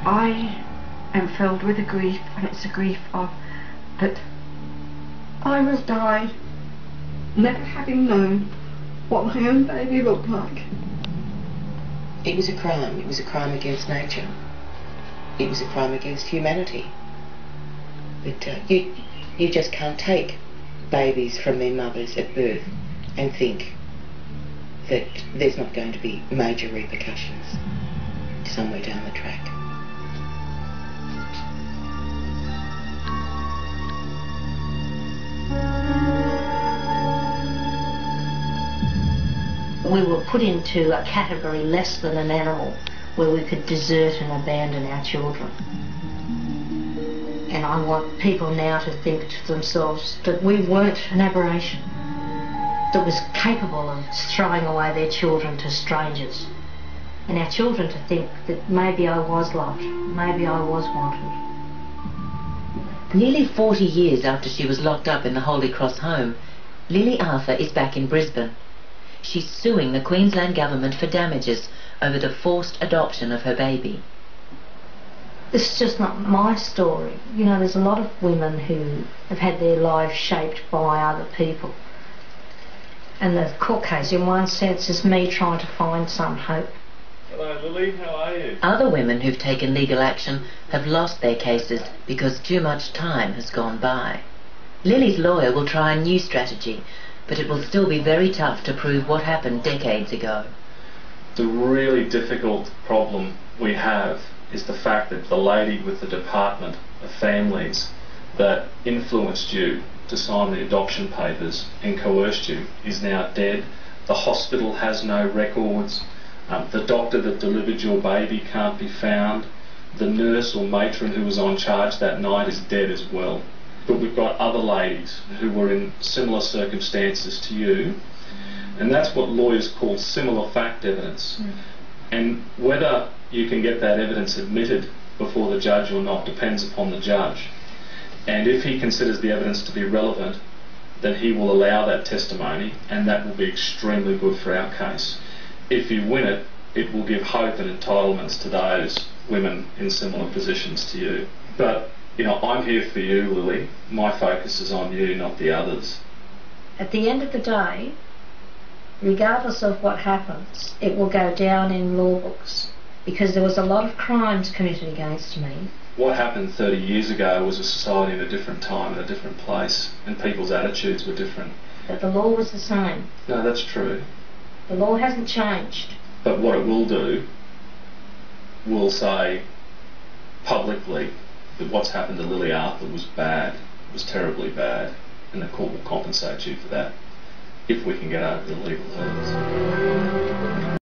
I am filled with a grief, and it's a grief of that I was died never having known what my own baby looked like. It was a crime. It was a crime against nature. It was a crime against humanity. But you just can't take babies from their mothers at birth and think that there's not going to be major repercussions somewhere down the track. We were put into a category less than an animal, where we could desert and abandon our children. And I want people now to think to themselves that we weren't an aberration that was capable of throwing away their children to strangers. And our children to think that maybe I was loved, maybe I was wanted. Nearly 40 years after she was locked up in the Holy Cross home, Lily Arthur is back in Brisbane. She's suing the Queensland government for damages over the forced adoption of her baby. This is just not my story. You know, there's a lot of women who have had their lives shaped by other people. And the court case, in one sense, is me trying to find some hope. Hello Lily, how are you? Other women who've taken legal action have lost their cases because too much time has gone by. Lily's lawyer will try a new strategy, but it will still be very tough to prove what happened decades ago. The really difficult problem we have is the fact that the lady with the Department of Families that influenced you to sign the adoption papers and coerced you is now dead. The hospital has no records. The doctor that delivered your baby can't be found. The nurse or matron who was on charge that night is dead as well. But we've got other ladies who were in similar circumstances to you, and that's what lawyers call similar fact evidence. And whether you can get that evidence admitted before the judge or not depends upon the judge. And if he considers the evidence to be relevant, then he will allow that testimony, and that will be extremely good for our case. If you win it, it will give hope and entitlements to those women in similar positions to you. But, you know, I'm here for you, Lily. My focus is on you, not the others. At the end of the day, regardless of what happens, it will go down in law books, because there was a lot of crimes committed against me. What happened 30 years ago was a society in a different time, in a different place, and people's attitudes were different. But the law was the same. No, that's true. The law hasn't changed. But what it will do, will say publicly that what's happened to Lily Arthur was bad, was terribly bad, and the court will compensate you for that if we can get over the legal hurdles.